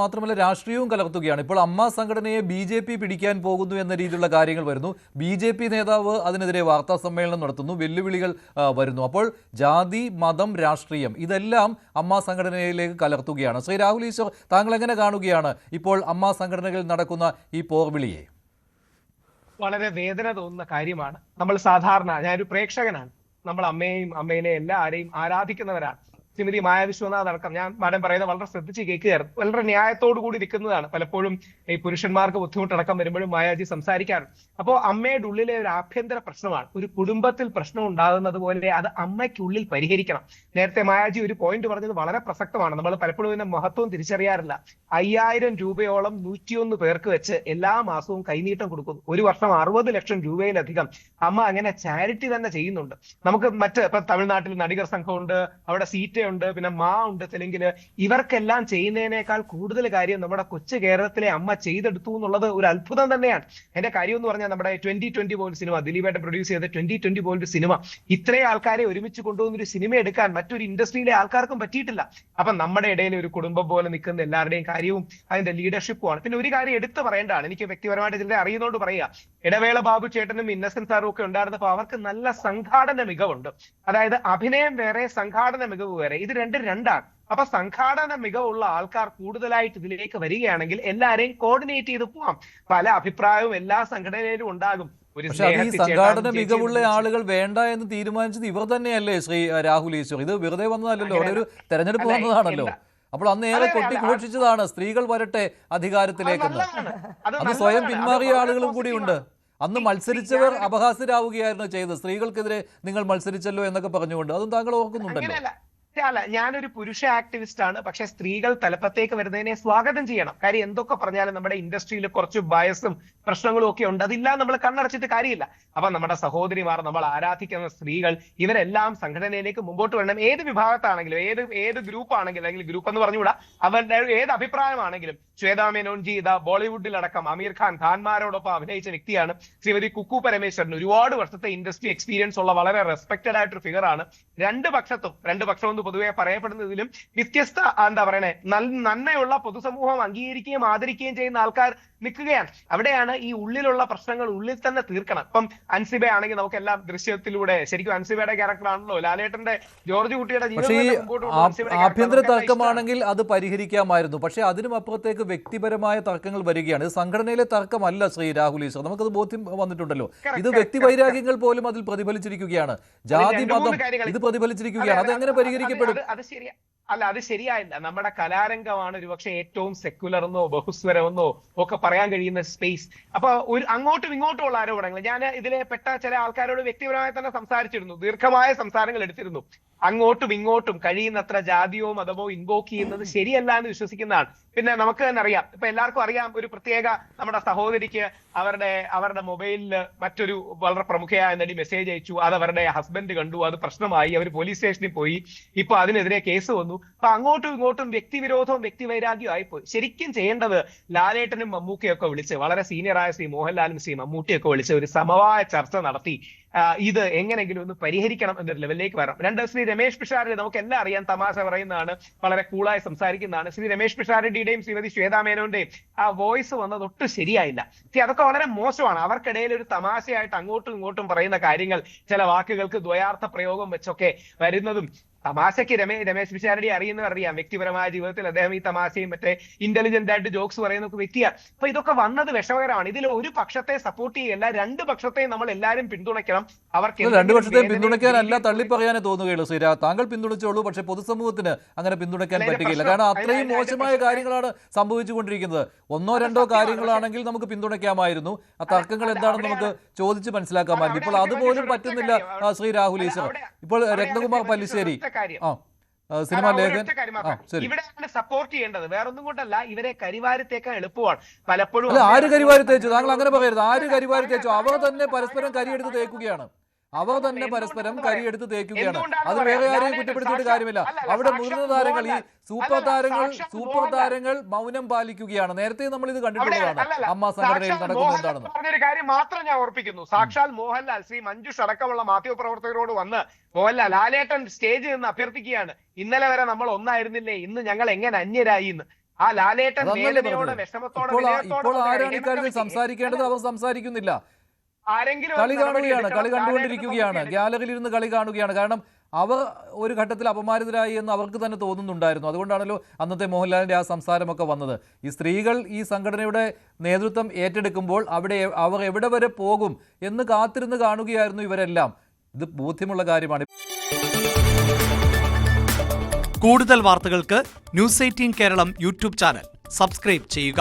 മാത്രമല്ല രാഷ്ട്രീയവും കലർത്തുകയാണ്. ഇപ്പോൾ അമ്മ സംഘടനയെ BJP പിടിക്കാൻ പോകുന്നു എന്ന രീതിയിലുള്ള കാര്യങ്ങൾ വരുന്നു. BJP നേതാവ് അതിനെതിരെ വാർത്താ സമ്മേളനം നടത്തുന്നു, വെല്ലുവിളികൾ വരുന്നു. അപ്പോൾ ജാതി, മതം, രാഷ്ട്രീയം ഇതെല്ലാം അമ്മ സംഘടനയിലേക്ക് കലർത്തുകയാണ്. ശ്രീ രാഹുൽ ഈശ്വർ, താങ്കൾ എങ്ങനെ കാണുകയാണ് ഇപ്പോൾ അമ്മ സംഘടനകളിൽ നടക്കുന്ന ഈ പോർവിളിയെ? വളരെ വേദന തോന്നുന്ന കാര്യമാണ്. നമ്മൾ സാധാരണ, ഞാനൊരു പ്രേക്ഷകനാണ്, നമ്മൾ അമ്മേനെ എല്ലാവരെയും ആരാധിക്കുന്നവരാണ്. ശ്രീമതി മായ വിശ്വനാഥ് അടക്കം, ഞാൻ മാഡം പറയുന്നത് വളരെ ശ്രദ്ധിച്ച് കേൾക്കുകയായിരുന്നു. വളരെ ന്യായത്തോടു കൂടി നിൽക്കുന്നതാണ്. പലപ്പോഴും ഈ പുരുഷന്മാർക്ക് ബുദ്ധിമുട്ടടക്കം വരുമ്പോഴും മായാജി സംസാരിക്കാറുണ്ട്. അപ്പോൾ അമ്മയുടെ ഉള്ളിലെ ഒരു ആഭ്യന്തര പ്രശ്നമാണ്. ഒരു കുടുംബത്തിൽ പ്രശ്നം ഉണ്ടാകുന്നത് പോലെ അത് അമ്മയ്ക്കുള്ളിൽ പരിഹരിക്കണം. നേരത്തെ മായാജി ഒരു പോയിന്റ് പറഞ്ഞത് വളരെ പ്രസക്തമാണ്. നമ്മൾ പലപ്പോഴും ഇതിന്റെ മഹത്വം തിരിച്ചറിയാറില്ല. 5000 രൂപയോളം 101 പേർക്ക് വെച്ച് എല്ലാ മാസവും കൈനീട്ടം കൊടുക്കുന്നു. ഒരു വർഷം 60 ലക്ഷം രൂപയിലധികം അമ്മ അങ്ങനെ ചാരിറ്റി തന്നെ ചെയ്യുന്നുണ്ട്. നമുക്ക് ഇപ്പൊ തമിഴ്നാട്ടിൽ നടികർ സംഘമുണ്ട്, അവിടെ സീറ്റ ഉണ്ട്, പിന്നെ മാ ഉണ്ട് തെലുങ്കില്. ഇവർക്കെല്ലാം ചെയ്യുന്നതിനേക്കാൾ കൂടുതൽ കാര്യം നമ്മുടെ കൊച്ചു കേരളത്തിലെ അമ്മ ചെയ്തെടുത്തു എന്നുള്ളത് ഒരു അത്ഭുതം തന്നെയാണ്. എന്റെ കാര്യം എന്ന് പറഞ്ഞാൽ നമ്മുടെ 2020 പോലൊരു സിനിമ, ദിലീപേട്ടൻ പ്രൊഡ്യൂസ് ചെയ്ത 2020 പോലൊരു സിനിമ, ഇത്രയും ആൾക്കാരെ ഒരുമിച്ച് കൊണ്ടുപോകുന്ന ഒരു സിനിമ എടുക്കാൻ മറ്റൊരു ഇൻഡസ്ട്രിയിലെ ആൾക്കാർക്കും പറ്റിയിട്ടില്ല. അപ്പൊ നമ്മുടെ ഇടയിൽ ഒരു കുടുംബം പോലെ നിൽക്കുന്ന എല്ലാവരുടെയും കാര്യവും അതിന്റെ ലീഡർഷിപ്പുമാണ്. പിന്നെ ഒരു കാര്യം എടുത്തു പറയേണ്ടതാണ്, എനിക്ക് വ്യക്തിപരമായിട്ട് ഇതിന്റെ അറിയുന്നതുകൊണ്ട് പറയുക. ഇടവേള ബാബു ചേട്ടനും ഇന്നസെന്റ് സാറും ഒക്കെ ഉണ്ടായിരുന്നപ്പോൾ അവർക്ക് നല്ല സംഘാടന മികവുണ്ട്. അതായത് അഭിനയം വേറെ, സംഘാടന മികവ് വേറെ. ഇത് രണ്ടാണ്. അപ്പൊ സംഘാടന മികവുള്ള ആൾക്കാർ കൂടുതലായിട്ട് ഇതിലേക്ക് വരികയാണെങ്കിൽ എല്ലാരെയും കോർഡിനേറ്റ് ചെയ്ത് പോവാം. പല അഭിപ്രായവും എല്ലാ സംഘടനയിലും ഉണ്ടാകും. പക്ഷെ അത് ഈ സംഘാടന മികവുള്ള ആളുകൾ വേണ്ട എന്ന് തീരുമാനിച്ചത് ഇവർ തന്നെയല്ലേ ശ്രീ രാഹുൽ ഈശ്വർ? ഇത് വെറുതെ വന്നതല്ലല്ലോ, അവിടെ ഒരു തെരഞ്ഞെടുപ്പ് വന്നതാണല്ലോ. അപ്പോൾ അന്ന് ഏറെ കൊട്ടിഘോഷിച്ചതാണ് സ്ത്രീകൾ വരട്ടെ അധികാരത്തിലേക്കെന്ന്. അത് സ്വയം പിന്മാറിയ ആളുകളും കൂടിയുണ്ട്. അന്ന് മത്സരിച്ചവർ അപഹാസ്യരാവുകയായിരുന്നു ചെയ്തത്. സ്ത്രീകൾക്കെതിരെ നിങ്ങൾ മത്സരിച്ചല്ലോ എന്നൊക്കെ പറഞ്ഞുകൊണ്ട്. അതും താങ്കൾ ഓർക്കുന്നുണ്ടല്ലോ. അല്ല, ഞാനൊരു പുരുഷ ആക്ടിവിസ്റ്റ് ആണ്. പക്ഷെ സ്ത്രീകൾ തലപ്പത്തേക്ക് വരുന്നതിനെ സ്വാഗതം ചെയ്യണം. കാര്യം എന്തൊക്കെ പറഞ്ഞാലും നമ്മുടെ ഇൻഡസ്ട്രിയിൽ കുറച്ച് ബയസും പ്രശ്നങ്ങളും ഒക്കെ ഉണ്ട്. അതില്ല നമ്മൾ കണ്ണടച്ചിട്ട് കാര്യമില്ല. അപ്പൊ നമ്മുടെ സഹോദരിമാർ, നമ്മൾ ആരാധിക്കുന്ന സ്ത്രീകൾ, ഇവരെല്ലാം സംഘടനയിലേക്ക് മുമ്പോട്ട് വരണം. ഏത് വിഭാഗത്താണെങ്കിലും, ഏത് ഗ്രൂപ്പ് ആണെങ്കിലും, അല്ലെങ്കിൽ ഗ്രൂപ്പ് എന്ന് പറഞ്ഞുകൂടാ, അവരുടെ ഏത് അഭിപ്രായമാണെങ്കിലും. ശ്വേതാ മേനോൻജി ഇതാ ബോളിവുഡിലടക്കം അമീർ ഖാൻമാരോടൊപ്പം അഭിനയിച്ച വ്യക്തിയാണ്. ശ്രീമതി കുക്കു പരമേശ്വരൻ ഒരുപാട് വർഷത്തെ ഇൻഡസ്ട്രി എക്സ്പീരിയൻസ് ഉള്ള വളരെ റെസ്പെക്റ്റഡ് ആയിട്ടൊരു ഫിഗറാണ്. രണ്ട് പക്ഷം പൊതുവെ പറയപ്പെടുന്നതിലും വ്യത്യസ്ത എന്താ പറയണേ, നന്മയുള്ള പൊതുസമൂഹം അംഗീകരിക്കുകയും ആദരിക്കുകയും ചെയ്യുന്ന ആൾക്കാർ നിൽക്കുകയാണ്. അവിടെയാണ് ഈ ഉള്ളിലുള്ള പ്രശ്നങ്ങൾ ഉള്ളിൽ തന്നെ തീർക്കണം. ഇപ്പം അൻസിബ ആണെങ്കിൽ നമുക്കെല്ലാം ദൃശ്യത്തിലൂടെ, ശരിക്കും അൻസിബയുടെ ക്യാരക്ടറാണല്ലോ ലാലേട്ടന്റെ ജോർജ് കുട്ടിയുടെ ജീവിതം. ആഭ്യന്തര തർക്കമാണെങ്കിൽ അത് പരിഹരിക്കാമായിരുന്നു. പക്ഷെ അതിനും അപ്പുറത്തേക്ക് വ്യക്തിപരമായ തർക്കങ്ങൾ വരികയാണ്. ഇത് സംഘടനയിലെ തർക്കമല്ല ശ്രീ രാഹുൽ ഈശ്വർ, നമുക്കത് ബോധ്യം വന്നിട്ടുണ്ടല്ലോ. ഇത് വ്യക്തിവൈരാഗ്യങ്ങൾ പോലും അതിൽ പ്രതിഫലിച്ചിരിക്കുകയാണ്. ജാതി, മതം ഇത് പ്രതിഫലിച്ചിരിക്കുകയാണ്. അതെങ്ങനെ പരിഹരിക്കപ്പെടും? അത് ശരിയായില്ല. നമ്മുടെ കലാരംഗമാണ് ഒരുപക്ഷെ ഏറ്റവും സെക്യുലർ എന്നോ ബഹുസ്വരമെന്നോ ഒക്കെ പറയാൻ കഴിയുന്ന സ്പേസ്. അപ്പൊ അങ്ങോട്ടും ഇങ്ങോട്ടും ഉള്ള ആരോപണങ്ങൾ, ഞാൻ ഇതിലെ പെട്ട ചില ആൾക്കാരോട് വ്യക്തിപരമായി തന്നെ സംസാരിച്ചിരുന്നു, ദീർഘമായ സംസാരങ്ങൾ എടുത്തിരുന്നു. അങ്ങോട്ടും ഇങ്ങോട്ടും കഴിയുന്നത്ര ജാതിയോ മതമോ ഇൻവോക്ക് ചെയ്യുന്നത് ശരിയല്ല എന്ന് വിശ്വസിക്കുന്നതാണ്. പിന്നെ നമുക്ക് തന്നെ അറിയാം, ഇപ്പൊ എല്ലാവർക്കും അറിയാം, ഒരു പ്രത്യേക നമ്മുടെ സഹോദരിക്ക് അവരുടെ മൊബൈലിൽ മറ്റൊരു വളരെ പ്രമുഖയായ നടി മെസ്സേജ് അയച്ചു. അത് അവരുടെ ഹസ്ബൻഡ് കണ്ടു, അത് പ്രശ്നമായി, അവർ പോലീസ് സ്റ്റേഷനിൽ പോയി. ഇപ്പൊ അതിനെതിരെ കേസ് വന്നു. അപ്പൊ അങ്ങോട്ടും ഇങ്ങോട്ടും വ്യക്തിവിരോധവും വ്യക്തിവൈരാഗ്യവും ആയിപ്പോയി. ശരിക്കും ചെയ്യേണ്ടത് ലാലേട്ടനും മമ്മൂക്കയൊക്കെ വിളിച്ച്, വളരെ സീനിയറായ ശ്രീ മോഹൻലാലും ശ്രീ മമ്മൂട്ടിയൊക്കെ വിളിച്ച് ഒരു സമവായ ചർച്ച നടത്തി ഇത് എങ്ങനെങ്കിലും ഒന്ന് പരിഹരിക്കണം എന്നൊരു ലെവലിലേക്ക് വരണം. രണ്ട്, ശ്രീ രമേശ് പിഷാരടി, നമുക്ക് എല്ലാം അറിയാം, തമാശ പറയുന്നതാണ്, വളരെ കൂളായി സംസാരിക്കുന്നതാണ്. ശ്രീ രമേശ് പിഷാരടിയുടെയും ശ്രീമതി ശ്വേതാ മേനോന്റെയും ആ വോയിസ് വന്നത് ഒട്ടും ശരിയായില്ല. അതൊക്കെ വളരെ മോശമാണ്. അവർക്കിടയിൽ ഒരു തമാശയായിട്ട് അങ്ങോട്ടും ഇങ്ങോട്ടും പറയുന്ന കാര്യങ്ങൾ, ചില വാക്കുകൾക്ക് ദ്വയാർത്ഥ പ്രയോഗം വെച്ചൊക്കെ വരുന്നതും, തമാശയ്ക്ക് രമേശ് പിഷാരടി അറിയാം. വ്യക്തിപരമായ ജീവിതത്തിൽ അദ്ദേഹം ഈ തമാശയും മറ്റേ ഇന്റലിജന്റ് ആയിട്ട് ജോക്സ് പറയുന്ന വ്യക്തിയാണ്. അപ്പൊ ഇതൊക്കെ വന്നത് വിഷമകരമാണ്. ഇതിൽ ഒരു പക്ഷത്തെ സപ്പോർട്ട് ചെയ്യല്ല, രണ്ട് പക്ഷത്തെയും നമ്മൾ എല്ലാവരും പിന്തുണയ്ക്കണം. അവർക്ക് രണ്ടു പക്ഷത്തെയും പിന്തുണയ്ക്കാനല്ല, തള്ളിപ്പറയാനേ തോന്നുകയുള്ളൂ. ശ്രീരാ, താങ്കൾ പിന്തുണച്ചോളൂ, പക്ഷെ പൊതുസമൂഹത്തിന് അങ്ങനെ പിന്തുണയ്ക്കാൻ പറ്റുകയില്ല. കാരണം അത്രയും മോശമായ കാര്യങ്ങളാണ് സംഭവിച്ചുകൊണ്ടിരിക്കുന്നത്. ഒന്നോ രണ്ടോ കാര്യങ്ങളാണെങ്കിൽ നമുക്ക് പിന്തുണയ്ക്കാമായിരുന്നു. ആ തർക്കങ്ങൾ എന്താണെന്ന് നമുക്ക് ചോദിച്ച് മനസ്സിലാക്കാമായിരുന്നു. ഇപ്പോൾ അതുപോലും പറ്റുന്നില്ല ശ്രീ രാഹുൽ ഈശ്വർ. ഇപ്പോൾ രത്നകുമാർ പല്ലിശ്ശേരി സിനിമ ലേഖൻ ഇവിടെയാണ് സപ്പോർട്ട് ചെയ്യേണ്ടത്, വേറൊന്നും കൊണ്ടല്ല. ഇവരെ കരിവാരത്തേക്കാൻ എളുപ്പമാണ് പലപ്പോഴും. ആര് കരിവാരി തേച്ചു? താങ്കൾ അങ്ങനെ പറയരുത്. ആര് കരിവാരി തേച്ചു? അവർ തന്നെ പരസ്പരം കരിയെടുത്ത് തേക്കുകയാണ്. അവർ തന്നെ പരസ്പരം കരിയെടുത്ത് തേക്കുകയാണ്. അത് വേറെ ആരെയും കുറ്റപ്പെടുത്തിയിട്ട് കാര്യമില്ല. അവിടെ മുതിർന്ന താരങ്ങൾ, ഈ സൂപ്പർ താരങ്ങൾ മൗനം പാലിക്കുകയാണ്. നേരത്തെ നമ്മൾ ഇത് കണ്ടിട്ടുള്ളതാണ് അമ്മ സംഘടനയിൽ നടക്കുന്നത് എന്താണെന്ന്. പറഞ്ഞൊരു കാര്യം മാത്രം ഞാൻ ഓർപ്പിക്കുന്നു. സാക്ഷാൽ മോഹൻലാൽ, ശ്രീ മഞ്ജുഷ് അടക്കമുള്ള മാധ്യമപ്രവർത്തകരോട് വന്ന് മോഹൻലാൽ, ലാലേട്ടൻ സ്റ്റേജിൽ നിന്ന് അഭ്യർത്ഥിക്കുകയാണ്, ഇന്നലെ വരെ നമ്മൾ ഒന്നായിരുന്നില്ലേ, ഇന്ന് ഞങ്ങൾ എങ്ങനെ അന്യരായി എന്ന്. ആ ലാലേട്ടൻ അതന്നല്ലേ വേദനയോടെ പറഞ്ഞത്. വിഷമത്തോടെ ഇപ്പോൾ വിനയത്തോടെ ഇപ്പോൾ വന്ന ആരാണ് ഹേമ ഇക്കാര്യത്തിൽ കമ്മിറ്റി സംസാരിക്കേണ്ടത്? അവർ സംസാരിക്കുന്നില്ല. ആരെങ്കിലും കളി ഒരു നടപടി കാണുകയാണ്, എടുക്കണം. കളി ലാലേട്ടന് കണ്ടുകൊണ്ടിരിക്കുകയാണ്, നോക്കിയെടുക്കണം. ഗ്യാലറിയിൽ ഇരുന്ന് കളി കാണുകയാണ്. കാരണം അവർ ഒരു ഘട്ടത്തിൽ അപമാനിതരായി എന്ന് അവർക്ക് തന്നെ തോന്നുന്നുണ്ടായിരുന്നു. അതുകൊണ്ടാണല്ലോ അന്നത്തെ മോഹൻലാലിന്റെ ആ സംസാരമൊക്കെ വന്നത്. ഈ സ്ത്രീകൾ ഈ സംഘടനയുടെ നേതൃത്വം ഏറ്റെടുക്കുമ്പോൾ അവർ എവിടെ വരെ പോകും എന്ന് കാത്തിരുന്ന് കാണുകയായിരുന്നു ഇവരെല്ലാം. ഇത് ബോധ്യമുള്ള കാര്യമാണ്. കൂടുതൽ വാർത്തകൾക്ക് news 18 Keralam YouTube channel subscribe ചെയ്യുക.